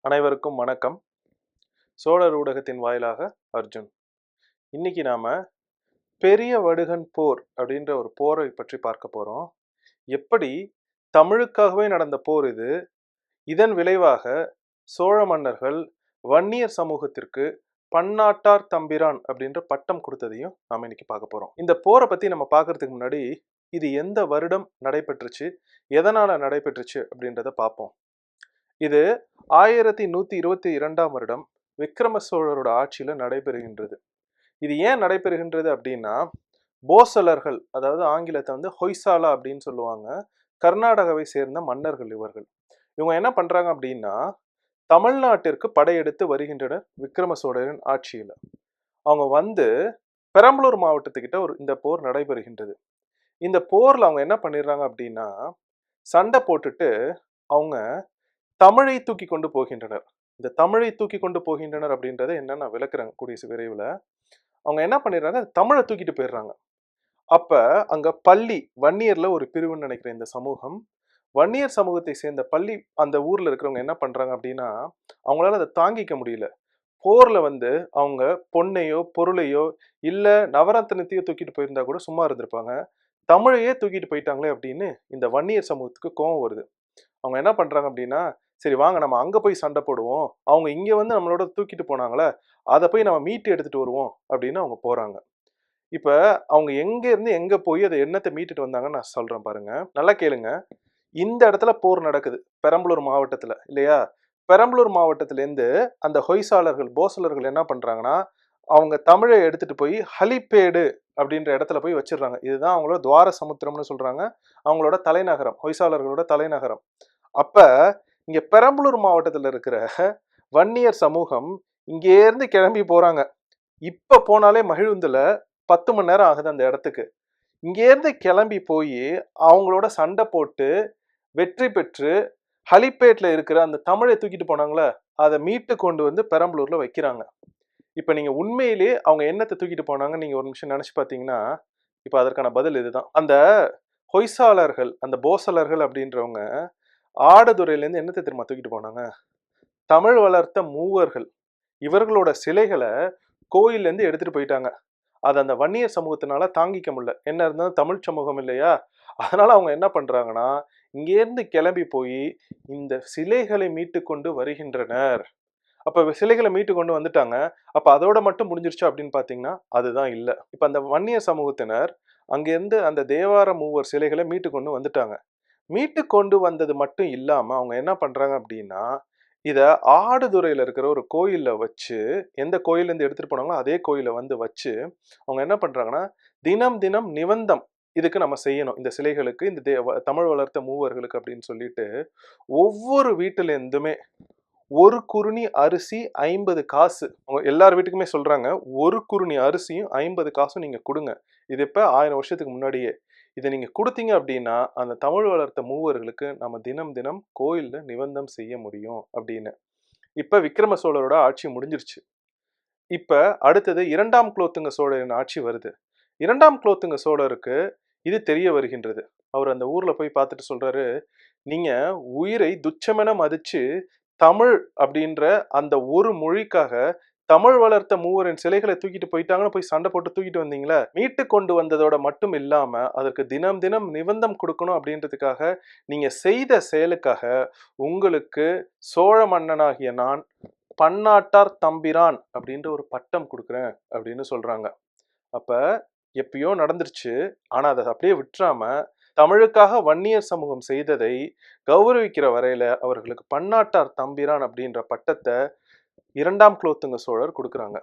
அனைவருக்கும் வணக்கம். சோழர் ஊடகத்தின் வாயிலாக அர்ஜுன். இன்னைக்கு நாம பெரிய வடுகன் போர் அப்படின்ற ஒரு போரை பற்றி பார்க்க போறோம். எப்படி தமிழுக்காகவே நடந்த போர் இது. இதன் விளைவாக சோழ மன்னர்கள் வன்னியர் சமூகத்திற்கு பன்னாட்டார் தம்பிரான் அப்படின்ற பட்டம் கொடுத்ததையும் நாம இன்னைக்கு பார்க்க போறோம். இந்த போரை பத்தி நம்ம பார்க்கறதுக்கு முன்னாடி இது எந்த வருடம் நடைபெற்றுச்சு, எதனால நடைபெற்றுச்சு அப்படின்றத பார்ப்போம். இது 1122ஆம் வருடம் விக்ரம சோழரோட ஆட்சியில நடைபெறுகின்றது. இது ஏன் நடைபெறுகின்றது அப்படின்னா, போசலர்கள், அதாவது ஆங்கிலத்தை வந்து ஹொய்சாலா அப்படின்னு சொல்லுவாங்க, கர்நாடகாவை சேர்ந்த மன்னர்கள் இவர்கள். இவங்க என்ன பண்றாங்க அப்படின்னா, தமிழ்நாட்டிற்கு படையெடுத்து வருகின்றனர் விக்ரம சோழரின் ஆட்சியில. அவங்க வந்து பெரம்பலூர் மாவட்டத்துக்கிட்ட இந்த போர் நடைபெறுகின்றது. இந்த போர்ல அவங்க என்ன பண்ணிடுறாங்க அப்படின்னா, சண்டை போட்டுட்டு அவங்க தமிழை தூக்கி கொண்டு போகின்றனர். இந்த தமிழை தூக்கி கொண்டு போகின்றனர் அப்படின்றத என்னன்னு நான் விளக்குறேன் கூடிய விரைவில். அவங்க என்ன பண்ணிடுறாங்க, தமிழை தூக்கிட்டு போயிடுறாங்க. அப்ப அங்க பள்ளி, வன்னியர்ல ஒரு பிரிவுன்னு நினைக்கிறேன் இந்த சமூகம். வன்னியர் சமூகத்தை சேர்ந்த பள்ளி அந்த ஊர்ல இருக்கிறவங்க என்ன பண்றாங்க அப்படின்னா, அவங்களால அதை தாங்கிக்க முடியல. போர்ல வந்து அவங்க பொண்ணையோ பொருளையோ இல்ல நவரத்னத்தையோ தூக்கிட்டு போயிருந்தா கூட சும்மா இருந்திருப்பாங்க. தமிழையே தூக்கிட்டு போயிட்டாங்களே அப்படின்னு இந்த வன்னியர் சமூகத்துக்கு கோபம் வருது. அவங்க என்ன பண்றாங்க அப்படின்னா, சரி வாங்க நம்ம அங்க போய் சண்டை போடுவோம், அவங்க இங்க வந்து நம்மளோட தூக்கிட்டு போனாங்களே அதை போய் நம்ம மீட்டு எடுத்துட்டு வருவோம் அப்படின்னு அவங்க போறாங்க. இப்ப அவங்க எங்க இருந்து எங்க போய் அதை என்னத்தை மீட்டுட்டு வந்தாங்கன்னு நான் சொல்றேன் பாருங்க, நல்லா கேளுங்க. இந்த இடத்துல போர் நடக்குது பெரம்பலூர் மாவட்டத்துல, இல்லையா? பெரம்பலூர் மாவட்டத்துல இருந்து அந்த ஹொய்சாளர்கள், போசலர்கள் என்ன பண்றாங்கன்னா, அவங்க தமிழை எடுத்துட்டு போய் ஹலிப்பேடு அப்படின்ற இடத்துல போய் வச்சிடுறாங்க. இதுதான் அவங்களோட துவார சமுத்திரம்னு சொல்றாங்க, அவங்களோட தலைநகரம், ஹொய்சாளர்களோட தலைநகரம். அப்ப இங்க பெரம்பலூர் மாவட்டத்துல இருக்கிற வன்னியர் சமூகம் இங்கே இருந்து கிளம்பி போறாங்க. இப்ப போனாலே மகிழுந்துல 10 மணி நேரம் ஆகுது அந்த இடத்துக்கு. இங்கே இருந்து கிளம்பி போய் அவங்களோட சண்டை போட்டு வெற்றி பெற்று ஹலிப்பேட்ல இருக்கிற அந்த தமிழை தூக்கிட்டு போனாங்களே அதை மீட்டு கொண்டு வந்து பெரம்பலூர்ல வைக்கிறாங்க. இப்ப நீங்க உண்மையிலேயே அவங்க என்னத்தை தூக்கிட்டு போனாங்க நீங்க ஒரு நிமிஷம் நினைச்சு பாத்தீங்கன்னா, இப்ப அதற்கான பதில் இதுதான். அந்த ஹொய்சாளர்கள், அந்த போசலர்கள் அப்படின்றவங்க ஆடுதுறையில இருந்து என்னத்தை தெரியுமா தூக்கிட்டு போனாங்க? தமிழ் வளர்த்த மூவர்கள், இவர்களோட சிலைகளை கோயில்ல இருந்து எடுத்துட்டு போயிட்டாங்க. அது அந்த வன்னியர் சமூகத்தினால தாங்கிக்க முடியல. என்ன இருந்தாலும் தமிழ் சமூகம் இல்லையா, அதனால அவங்க என்ன பண்றாங்கன்னா, இங்கேருந்து கிளம்பி போய் இந்த சிலைகளை மீட்டு கொண்டு வருகின்றனர். அப்ப சிலைகளை மீட்டு கொண்டு வந்துட்டாங்க. அப்ப அதோட மட்டும் முடிஞ்சிருச்சு அப்படின்னு பாத்தீங்கன்னா அதுதான் இல்ல. இப்ப அந்த வன்னியர் சமூகத்தினர் அங்கிருந்து அந்த தேவார மூவர் சிலைகளை மீட்டு கொண்டு வந்துட்டாங்க. மீட்டு கொண்டு வந்தது மட்டும் இல்லாம அவங்க என்ன பண்றாங்க அப்படின்னா, இத ஆடுதுறையில இருக்கிற ஒரு கோயில்ல வச்சு, எந்த கோயில்ல இருந்து எடுத்துட்டு போனாங்களோ அதே கோயில வந்து வச்சு அவங்க என்ன பண்றாங்கன்னா, தினம் தினம் நிவந்தம் இதுக்கு நம்ம செய்யணும், இந்த சிலைகளுக்கு, இந்த தமிழ் வளர்த்த மூவர்களுக்கு அப்படின்னு சொல்லிட்டு ஒவ்வொரு வீட்டுல இருந்துமே ஒரு குறுணி அரிசி 50 காசு, எல்லார் வீட்டுக்குமே சொல்றாங்க, ஒரு குறுணி அரிசியும் 50 காசும் நீங்க கொடுங்க. இது இப்ப 1000 வருஷத்துக்கு முன்னாடியே. இதை நீங்க கொடுத்தீங்க அப்படின்னா அந்த தமிழ் வளர்த்த மூவர்களுக்கு நம்ம தினம் தினம் கோயில்ல நிவந்தம் செய்ய முடியும் அப்படின்னு. இப்ப விக்ரம சோழரோட ஆட்சி முடிஞ்சிருச்சு. இப்ப அடுத்தது 2ஆம் குலோத்துங்க சோழரின் ஆட்சி வருது. 2ஆம் குலோத்துங்க சோழருக்கு இது தெரிய வருகின்றது. அவர் அந்த ஊர்ல போய் பார்த்துட்டு சொல்றாரு, நீங்க உயிரை துச்சமென மதிச்சு தமிழ் அப்படின்ற அந்த ஒரு மொழிக்காக தமிழ் வளர்த்த மூவரின் சிலைகளை தூக்கிட்டு போயிட்டாங்கன்னு போய் சண்டை போட்டு தூக்கிட்டு வந்தீங்களே, மீட்டு கொண்டு வந்ததோட மட்டும் இல்லாம அதற்கு தினம் தினம் நிபந்தம் கொடுக்கணும் அப்படின்றதுக்காக நீங்க செய்த செயலுக்காக உங்களுக்கு சோழ மன்னனாகிய நான் பன்னாட்டார் தம்பிரான் அப்படின்ற ஒரு பட்டம் கொடுக்குறேன் அப்படின்னு சொல்றாங்க. அப்ப எப்பயோ நடந்துருச்சு, ஆனா அதை அப்படியே விட்டுறாம தமிழுக்காக வன்னியர் சமூகம் செய்ததை கௌரவிக்கிற வரையில அவர்களுக்கு பன்னாட்டார் தம்பிரான் அப்படின்ற பட்டத்தை 2ஆம் குலோத்துங்க சோழர் கொடுக்குறாங்க.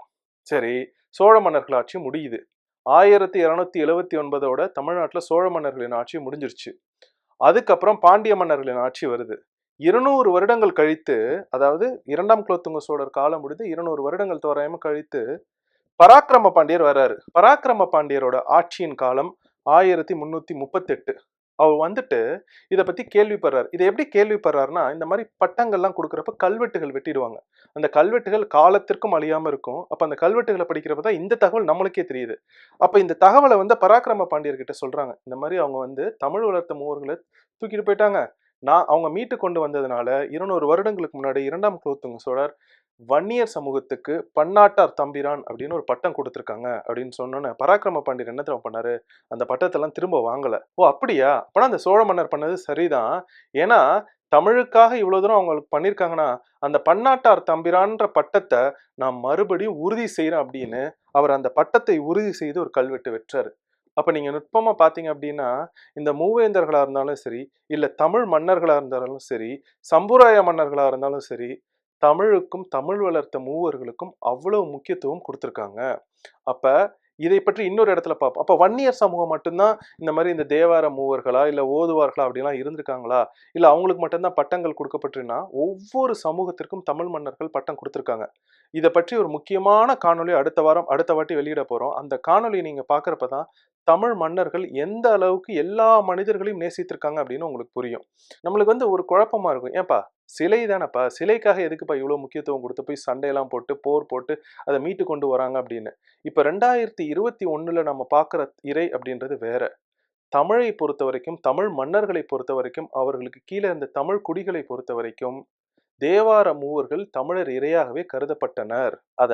சரி, சோழ மன்னர்கள் ஆட்சி முடியுது. 1279ஓட தமிழ்நாட்டுல சோழ மன்னர்களின் ஆட்சி முடிஞ்சிருச்சு. அதுக்கப்புறம் பாண்டிய மன்னர்களின் ஆட்சி வருது. 200 வருடங்கள் கழித்து, அதாவது 2ஆம் குலோத்துங்க சோழர் காலம் முடிந்து 200 வருடங்கள் தோராயமா கழித்து பராக்கிரம பாண்டியர் வர்றாரு. பராக்கிரம பாண்டியரோட ஆட்சியின் காலம் 1338. அவர் வந்துட்டு இதை பத்தி கேள்விப்படுறாரு. இதை எப்படி கேள்விப்படுறாருன்னா, இந்த மாதிரி பட்டங்கள்லாம் கொடுக்குறப்ப கல்வெட்டுகள் வெட்டிடுவாங்க. அந்த கல்வெட்டுகள் காலத்திற்கும் அழியாம இருக்கும். அப்ப அந்த கல்வெட்டுகளை படிக்கிறப்பதான் இந்த தகவல் நம்மளுக்கே தெரியுது. அப்ப இந்த தகவலை வந்து பராக்கிரம பாண்டியர்கிட்ட சொல்றாங்க. இந்த மாதிரி அவங்க வந்து தமிழ் வளர்த்த மூவர்களை தூக்கிட்டு போயிட்டாங்க, அவங்க மீட்டு கொண்டு வந்ததுனால 200 வருடங்களுக்கு முன்னாடி இரண்டாம் குலோத்துங்க சோழர் வன்னியர் சமூகத்துக்கு பன்னாட்டார் தம்பிரான் அப்படின்னு ஒரு பட்டம் கொடுத்துருக்காங்க அப்படின்னு சொன்னோன்னே பராக்கிரம பாண்டியர் என்ன தெரியுமா பண்ணாரு? அந்த பட்டத்தெல்லாம் திரும்ப வாங்கல. ஓ அப்படியா? அப்பனா அந்த சோழ மன்னர் பண்ணது சரிதான். ஏன்னா தமிழுக்காக இவ்வளவு தூரம் அவங்களுக்கு பண்ணியிருக்காங்கன்னா அந்த பன்னாட்டார் தம்பிரான்ற பட்டத்தை நான் மறுபடியும் உறுதி செய்யறேன் அப்படின்னு அவர் அந்த பட்டத்தை உறுதி செய்து ஒரு கல்வெட்டு வெற்றாரு. அப்ப நீங்க நுட்பமா பாத்தீங்க அப்படின்னா இந்த மூவேந்தர்களா இருந்தாலும் சரி, இல்ல தமிழ் மன்னர்களா இருந்தாலும் சரி, சம்புராய மன்னர்களா இருந்தாலும் சரி, தமிழுக்கும் தமிழ் வளர்த்த மூவர்களுக்கும் அவ்வளவு முக்கியத்துவம் கொடுத்துருக்காங்க. அப்ப இதை பற்றி இன்னொரு இடத்துல பார்ப்போம். அப்ப வன்னியர் சமூகம் மட்டும்தான் இந்த மாதிரி இந்த தேவார மூவர்களா இல்ல ஓதுவார்களா அப்படிலாம் இருந்திருக்காங்களா, இல்ல அவங்களுக்கு மட்டும்தான் பட்டங்கள் கொடுக்கப்பட்டிருந்தா? ஒவ்வொரு சமூகத்திற்கும் தமிழ் மன்னர்கள் பட்டம் கொடுத்துருக்காங்க. இதை பற்றி ஒரு முக்கியமான காணொளி அடுத்த வாட்டி வெளியிட போறோம். அந்த காணொலியை நீங்க பாக்குறப்பதான் தமிழ் மன்னர்கள் எந்த அளவுக்கு எல்லா மனிதர்களையும் நேசித்திருக்காங்க அப்படின்னு உங்களுக்கு புரியும். நம்மளுக்கு ஒரு குழப்பமா இருக்கும். ஏன்பா சிலை தானப்பா, சிலைக்காக எதுக்குப்பா இவ்வளவு முக்கியத்துவம் கொடுத்து போய் சண்டையெல்லாம் போட்டு போர் போட்டு அதை மீட்டு கொண்டு வராங்க அப்படின்னு. இப்ப 2021 நம்ம பாக்குற இறை அப்படின்றது வேற. தமிழை பொறுத்த வரைக்கும், தமிழ் மன்னர்களை பொறுத்த வரைக்கும், அவர்களுக்கு கீழே இருந்த தமிழ் குடிகளை பொறுத்த வரைக்கும் தேவார மூவர்கள் தமிழர் இறையாகவே கருதப்பட்டனர். அத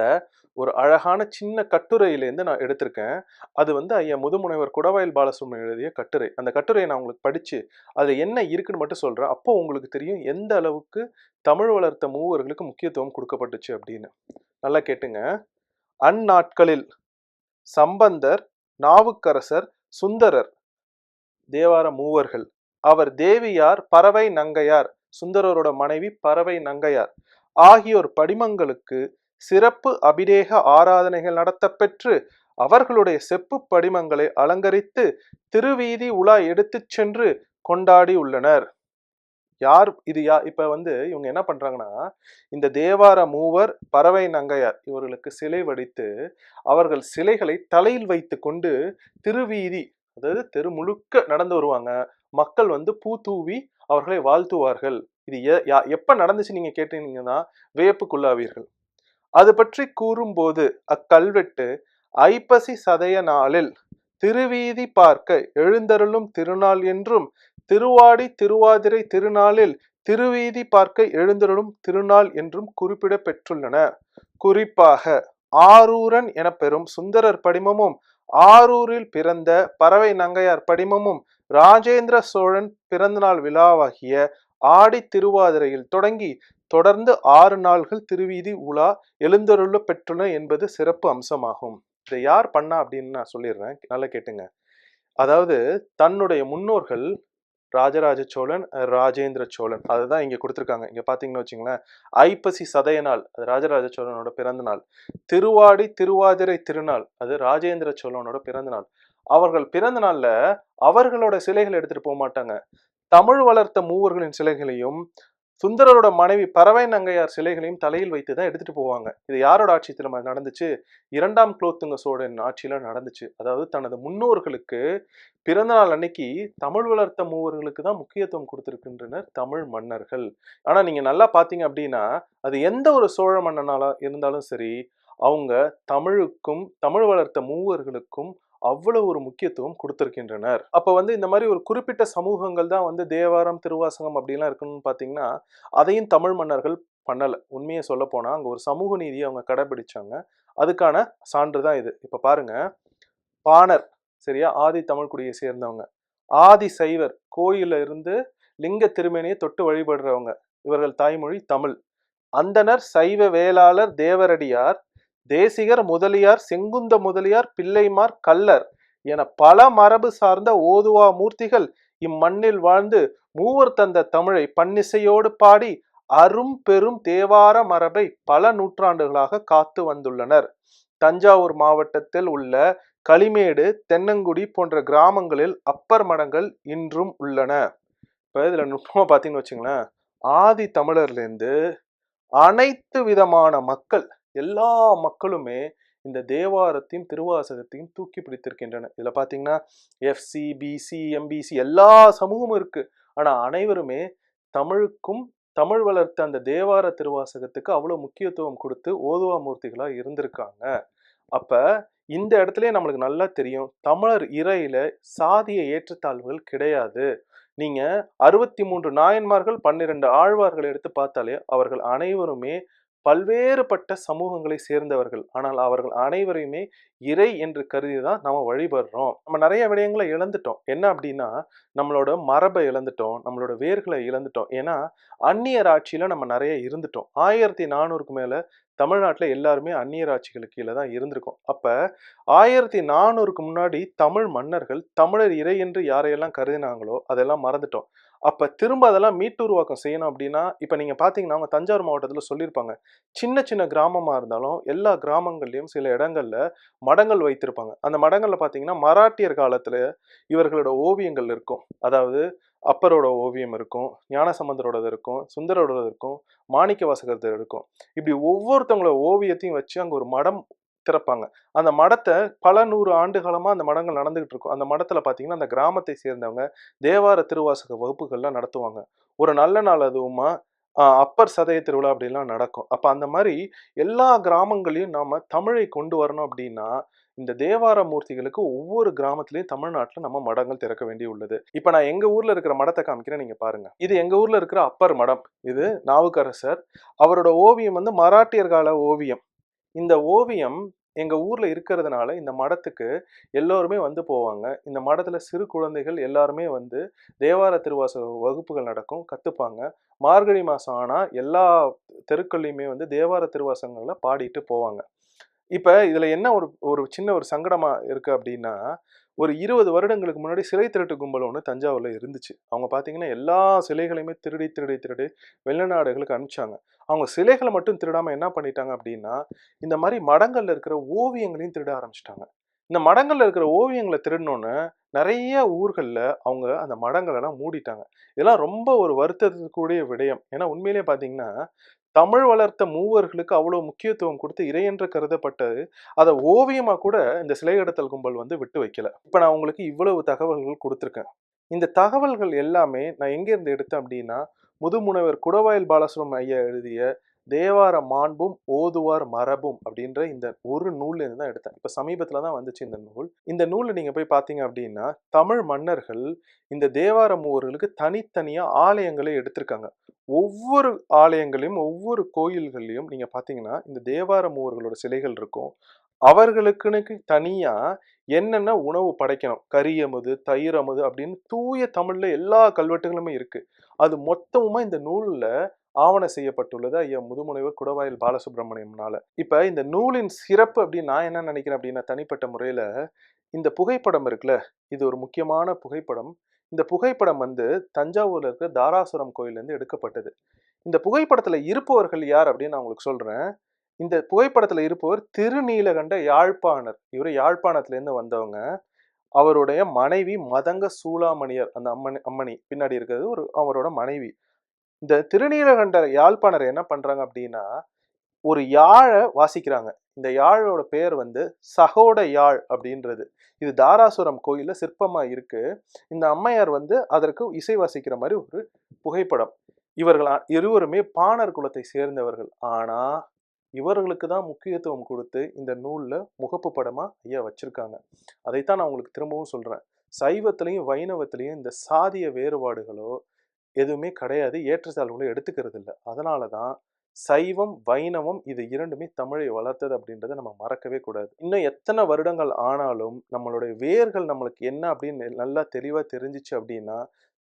ஒரு அழகான சின்ன கட்டுரையிலேருந்து நான் எடுத்திருக்கேன். அது ஐயா முதுமுனைவர் குடவாயில் பாலசுப்ரமணியன் எழுதிய கட்டுரை. அந்த கட்டுரையை நான் உங்களுக்கு படிச்சு அதுல என்ன இருக்குன்னு மட்டும் சொல்றேன். அப்போ உங்களுக்கு தெரியும் எந்த அளவுக்கு தமிழ் வளர்த்த மூவர்களுக்கு முக்கியத்துவம் கொடுக்கப்பட்டுச்சு அப்படின்னு. நல்லா கேட்டுங்க. அந்நாட்களில் சம்பந்தர், நாவுக்கரசர், சுந்தரர் தேவார மூவர்கள், அவர் தேவியார், பறவை நங்கையார், சுந்தரரோட மனைவி பறவை நங்கையார் ஆகியோர் படிமங்களுக்கு சிறப்பு அபிடேக ஆராதனைகள் நடத்த பெற்று அவர்களுடைய செப்பு படிமங்களை அலங்கரித்து திருவீதி உலா எடுத்து சென்று கொண்டாடி உள்ளனர். யார் இது? இப்ப இவங்க என்ன பண்றாங்கன்னா இந்த தேவார மூவர், பறவை நங்கையார் இவர்களுக்கு சிலை வடித்து அவர்கள் சிலைகளை தலையில் வைத்து கொண்டு திருவீதி, அதாவது தெரு முழுக்க நடந்து வருவாங்க. மக்கள் பூ தூவி அவர்களை வாழ்த்துவார்கள். இது எப்ப நடந்துச்சு நீங்க கேட்டீங்கன்னா வியப்புக்குள்ளாவீர்கள். அது பற்றி கூறும்போது அக்கல்வெட்டு ஐப்பசி சதய நாளில் திருவீதி பார்க்க எழுந்தருளும் திருநாள் என்றும், திருவாடி திருவாதிரை திருநாளில் திருவீதி பார்க்க எழுந்தருளும் திருநாள் என்றும் குறிப்பிட பெற்றுள்ளன. குறிப்பாக ஆரூரன் என பெறும் சுந்தரர் படிமமும், ஆரூரில் பிறந்த பறவை நங்கையார் படிமமும் ராஜேந்திர சோழன் பிறந்தநாள் விழாவாகிய ஆடி திருவாதிரையில் தொடங்கி தொடர்ந்து 6 நாள்கள் திருவீதி உலா எழுந்தருள பெற்றுள்ளன என்பது சிறப்பு அம்சமாகும். இதை யார் பண்ணா அப்படின்னு நான் சொல்லிடுறேன், நல்லா கேட்டுங்க. அதாவது தன்னுடைய முன்னோர்கள் ராஜராஜ சோழன், ராஜேந்திர சோழன், அதுதான் இங்க கொடுத்துருக்காங்க. இங்க பாத்தீங்கன்னு வச்சுங்களேன், ஐப்பசி சதய நாள் அது ராஜராஜ சோழனோட பிறந்த நாள், திருவாடி திருவாதிரை திருநாள் அது ராஜேந்திர சோழனோட பிறந்த நாள். அவர்கள் பிறந்த நாள்ல அவர்களோட சிலைகள் எடுத்துட்டு போக மாட்டாங்க. தமிழ் வளர்த்த மூவர்களின் சிலைகளையும் சுந்தரரோட மனைவி பறவை நங்கையார் சிலைகளையும் தலையில் வைத்துதான் எடுத்துட்டு போவாங்க. இது யாரோட ஆட்சியில நடந்துச்சு? இரண்டாம் குலோத்துங்க சோழன் ஆட்சியில நடந்துச்சு. அதாவது தனது முன்னோர்களுக்கு பிறந்த நாள் அன்னைக்கு தமிழ் வளர்த்த மூவர்களுக்கு தான் முக்கியத்துவம் கொடுத்திருக்கின்றனர் தமிழ் மன்னர்கள். ஆனா நீங்க நல்லா பாத்தீங்க அப்படின்னா அது எந்த ஒரு சோழ மன்னனால இருந்தாலும் சரி, அவங்க தமிழுக்கும் தமிழ் வளர்த்த மூவர்களுக்கும் அவ்வளவு ஒரு முக்கியத்துவம் கொடுத்திருக்கின்றனர். அப்ப இந்த மாதிரி ஒரு குறிப்பிட்ட சமூகங்கள் தான் தேவாரம், திருவாசகம் அப்படிலாம் இருக்கணும்னு பாத்தீங்கன்னா அதையும் தமிழ் மன்னர்கள் பண்ணல. உண்மையை சொல்ல போனா அங்க ஒரு சமூக நீதியை அவங்க கடைபிடிச்சாங்க. அதுக்கான சான்றுதான் இது. இப்ப பாருங்க, பாணர் சரியா, ஆதி தமிழ் குடியை சேர்ந்தவங்க. ஆதி சைவர், கோயில இருந்து லிங்க திருமேனியை தொட்டு வழிபடுறவங்க, இவர்கள் தாய்மொழி தமிழ். அந்தனர், சைவ வேளாளர், தேவரடியார், தேசிகர், முதலியார், செங்குந்த முதலியார், பிள்ளைமார், கள்ளர் என பல மரபு சார்ந்த ஓதுவா மூர்த்திகள் இம்மண்ணில் வாழ்ந்து மூவர் தந்த தமிழை பன்னிசையோடு பாடி அரும் பெரும் தேவார மரபை பல நூற்றாண்டுகளாக காத்து வந்துள்ளனர். தஞ்சாவூர் மாவட்டத்தில் உள்ள களிமேடு, தென்னங்குடி போன்ற கிராமங்களில் அப்பர் மடங்கள் இன்றும் உள்ளன. இப்ப இதுல நுட்பமா பாத்தீங்கன்னு வச்சுங்களேன், ஆதி தமிழர்லேருந்து அனைத்து விதமான மக்கள், எல்லா மக்களுமே இந்த தேவாரத்தையும் திருவாசகத்தையும் தூக்கி பிடித்திருக்கின்றன. இதுல பாத்தீங்கன்னா எஃப்சி, பிசி, எம்பிசி எல்லா சமூகமும் இருக்கு. ஆனா அனைவருமே தமிழுக்கும் தமிழ் வளர்த்த அந்த தேவார திருவாசகத்துக்கு அவ்வளவு முக்கியத்துவம் கொடுத்து ஓதுவா மூர்த்திகளா இருந்திருக்காங்க. அப்ப இந்த இடத்துலயே நம்மளுக்கு நல்லா தெரியும், தமிழர் இறையில சாதிய ஏற்றத்தாழ்வுகள் கிடையாது. நீங்க 63 நாயன்மார்கள், 12 ஆழ்வார்கள் எடுத்து பார்த்தாலே அவர்கள் அனைவருமே பல்வேறுபட்ட சமூகங்களை சேர்ந்தவர்கள். ஆனால் அவர்கள் அனைவரையுமே இறை என்று கருதி தான் நாம வழிபடுறோம். நம்ம நெறைய விடயங்கள இழந்துட்டோம். என்ன அப்டின்னா, நம்மளோட மரப இழந்துட்டோம். நம்மளோட வேர்கள இழந்துட்டோம். ஏன்னா, அந்நியர் ஆட்சியில நம்ம நெறைய இருந்துட்டோம். 1400க்கு மேல தமிழ்நாட்டுல எல்லாருமே அந்நியர் ஆட்சிகளுக்கு கீழ தான் இருந்திருக்கோம். அப்ப 1400க்கு முன்னாடி தமிழ் மன்னர்கள் தமிழர் இறை என்று யாரையெல்லாம் கருதினாங்களோ, அதெல்லாம் மறந்துட்டோம். அப்ப திரும்ப அதெல்லாம் மீட்டுருவாக்கம் செய்யணும் அப்டின்னா, இப்ப நீங்க பார்த்தீங்கன்னா, அவங்க தஞ்சாவூர் மாவட்டத்துல சொல்லியிருப்பாங்க. சின்ன சின்ன கிராமமா இருந்தாலும், எல்லா கிராமங்கள்லயும் சில இடங்கள்ல மடங்கள் வைத்திருப்பாங்க. அந்த மடங்கள்ல பார்த்தீங்கன்னா, மராட்டியர் காலத்துல இவர்களோட ஓவியங்கள் இருக்கும். அதாவது அப்பரோட ஓவியம் இருக்கும், ஞானசம்பந்தரோடது இருக்கும், சுந்தரரோடது இருக்கும், மாணிக்கவாசகர்து இருக்கும். இப்படி ஒவ்வொருத்தவங்களோட ஓவியத்தையும் வச்சு அங்க ஒரு மடம் திறப்பாங்க. அந்த மடத்த பல 100 ஆண்டு காலமா அந்த மடங்கள் நடந்துகிட்டு இருக்கும். அந்த மடத்துல பார்த்தீங்கன்னா, அந்த கிராமத்தை சேர்ந்தவங்க தேவார திருவாசக வகுப்புகள்லாம் நடத்துவாங்க. ஒரு நல்ல நாள் அதுவுமா அப்பர் சதய திருவிழா அப்படிலாம் நடக்கும். அப்ப அந்த மாரி எல்லா கிராமங்களையும் நாம தமிழை கொண்டு வரணும் அப்படின்னா, இந்த தேவார மூர்த்திகளுக்கு ஒவ்வொரு கிராமத்திலயும் தமிழ்நாட்டுல நம்ம மடங்கள் திறக்க வேண்டி உள்ளது. இப்ப நான் எங்க ஊர்ல இருக்கிற மடத்த காமிக்கிறேன், நீங்க பாருங்க. இது எங்க ஊர்ல இருக்கிற அப்பர் மடம். இது நாவுக்கரசர். அவரோட ஓவியம் வந்து மராட்டியர் கால ஓவியம். இந்த ஓவியம் எங்க ஊர்ல இருக்கிறதுனால இந்த மடத்துக்கு எல்லோருமே வந்து போவாங்க. இந்த மடத்துல சிறு குழந்தைகள் எல்லாருமே வந்து தேவார திருவாசக வகுப்புகள் நடக்கும், கத்துப்பாங்க. மார்கழி மாசம் ஆனா எல்லா தெருக்கள்லயுமே வந்து தேவார திருவாசகங்கள பாடிட்டு போவாங்க. இப்ப இதுல என்ன ஒரு ஒரு சின்ன ஒரு சங்கடமா இருக்கு அப்படின்னா, ஒரு 20 வருடங்களுக்கு முன்னாடி சிலை திருட்டு கும்பல் ஒண்ணு தஞ்சாவூர்ல இருந்துச்சு. அவங்க பார்த்தீங்கன்னா, எல்லா சிலைகளையுமே திருடி, திருடி, திருடி வெளிநாடுகளுக்கு அனுப்பிச்சாங்க. அவங்க சிலைகள மட்டும் திருடாம என்ன பண்ணிட்டாங்க அப்படின்னா, இந்த மாரி மடங்கள்ல இருக்கிற ஓவியங்களையும் திருட ஆரம்பிச்சுட்டாங்க. இந்த மடங்கள்ல இருக்கிற ஓவியங்கள திருடுனோனே, நெறைய ஊர்கள்ல அவங்க அந்த மடங்களெல்லாம் மூடிட்டாங்க. இதெல்லாம் ரொம்ப ஒரு வருத்தத்துக்குரிய விடயம். ஏன்னா உண்மையிலேயே பார்த்தீங்கன்னா, தமிழ் வளர்த்த மூவர்களுக்கு அவ்வளவு முக்கியத்துவம் கொடுத்து இறை என்று கருதப்பட்டது. அத ஓவியமா கூட இந்த சிலை கடத்தல் கும்பல் வந்து விட்டு வைக்கல. இப்ப நான் உங்களுக்கு இவ்வளவு தகவல்கள் குடுத்திருக்கேன். இந்த தகவல்கள் எல்லாமே நான் எங்கேருந்து எடுத்தேன் அப்படின்னா, முதுமுனைவர் குடவாயில் பாலசுப்ரமணியம் ஐயா எழுதிய தேவார மாண்பும் ஓதுவார் மரபும் அப்படின்ற இந்த ஒரு நூல்ல இருந்து தான் எடுத்தேன். இப்ப சமீபத்துல தான் வந்துச்சு இந்த நூல். இந்த நூல்ல நீங்க போய் பார்த்தீங்க அப்படின்னா, தமிழ் மன்னர்கள் இந்த தேவார மூவர்களுக்கு தனித்தனியா ஆலயங்களை எடுத்திருக்காங்க. ஒவ்வொரு ஆலயங்களையும், ஒவ்வொரு கோயில்கள்லயும் நீங்க பார்த்தீங்கன்னா, இந்த தேவார மூவர்களோட சிலைகள் இருக்கும். அவர்களுக்குன்னு தனியா என்னென்ன உணவு படைக்கணும். கறி அமுது, தயிர் அமுது அப்படின்னு தூய தமிழ்ல எல்லா கல்வெட்டுகளுமே இருக்கு. அது மொத்தமுமா இந்த நூல்ல ஆவணம் செய்யப்பட்டுள்ளது ஐயா முதுமுனைவர் குடவாயில் பாலசுப்ரமணியம்னால. இப்ப இந்த நூலின் சிறப்பு அப்படின்னு நான் என்ன நினைக்கிறேன் அப்படின்னா, தனிப்பட்ட முறையில இந்த புகைப்படம் இருக்குல்ல, இது ஒரு முக்கியமான புகைப்படம். இந்த புகைப்படம் வந்து தஞ்சாவூர்ல இருக்கிற தாராசுரம் கோயில்லேருந்து எடுக்கப்பட்டது. இந்த புகைப்படத்துல இருப்பவர்கள் யார் அப்படின்னு நான் உங்களுக்கு சொல்றேன். இந்த புகைப்படத்துல இருப்பவர் திருநீலகண்ட யாழ்ப்பாணர். இவரு யாழ்ப்பாணத்திலேருந்து வந்தவங்க. அவருடைய மனைவி மதங்க சூளாமணியர். அந்த அம்மணி பின்னாடி இருக்கிறது அவரோட மனைவி. இந்த திருநீலகண்ட யாழ்ப்பாணர் என்ன பண்றாங்க அப்படின்னா, ஒரு யாழ வாசிக்கிறாங்க. இந்த யாழோட பெயர் வந்து சகோட யாழ் அப்படின்றது. இது தாராசுரம் கோயில்ல சிற்பமா இருக்கு. இந்த அம்மையார் வந்து அதற்கு இசை வாசிக்கிற மாதிரி ஒரு புகைப்படம். இவர்கள் இருவருமே பாணர் குலத்தை சேர்ந்தவர்கள். ஆனா இவர்களுக்கு தான் முக்கியத்துவம் கொடுத்து இந்த நூல்ல முகப்பு படமா ஐயா வச்சிருக்காங்க. அதைத்தான் நான் உங்களுக்கு திரும்பவும் சொல்றேன். சைவத்திலையும் வைணவத்திலையும் இந்த சாதிய வேறுபாடுகளோ எதுவுமே கிடையாது. ஏற்றத்தாழ்வுகளை எடுத்துக்கிறது இல்ல. அதனால தான் சைவம், வைணவம் இது 2மே தமிழை வளர்த்தது அப்படின்றத நம்ம மறக்கவே கூடாது. இன்னும் எத்தனை வருடங்கள் ஆனாலும் நம்மளுடைய வேர்கள் நம்மளுக்கு என்ன அப்படின்னு நல்லா தெளிவா தெரிஞ்சுச்சு அப்படின்னா,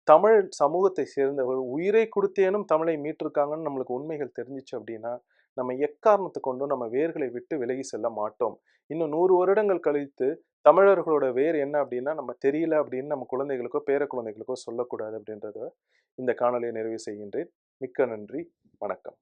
தமிழ் சமூகத்தை சேர்ந்தவர் உயிரை கொடுத்தேனும் தமிழை மீட்டிருக்காங்கன்னு நம்மளுக்கு உண்மைகள் தெரிஞ்சுச்சு அப்படின்னா, நம்ம எக்காரணத்தை கொண்டும் நம்ம வேர்களை விட்டு விலகி செல்ல மாட்டோம். இன்னும் 100 வருடங்கள் கழித்து தமிழர்களோட வேர் என்ன அப்படின்னா நம்ம தெரியல அப்படின்னு நம்ம குழந்தைகளுக்கோ பேர குழந்தைகளுக்கோ சொல்லக்கூடாது அப்படின்றத இந்த காணொலியை நிறைவு செய்கின்றேன். மிக்க நன்றி. வணக்கம்.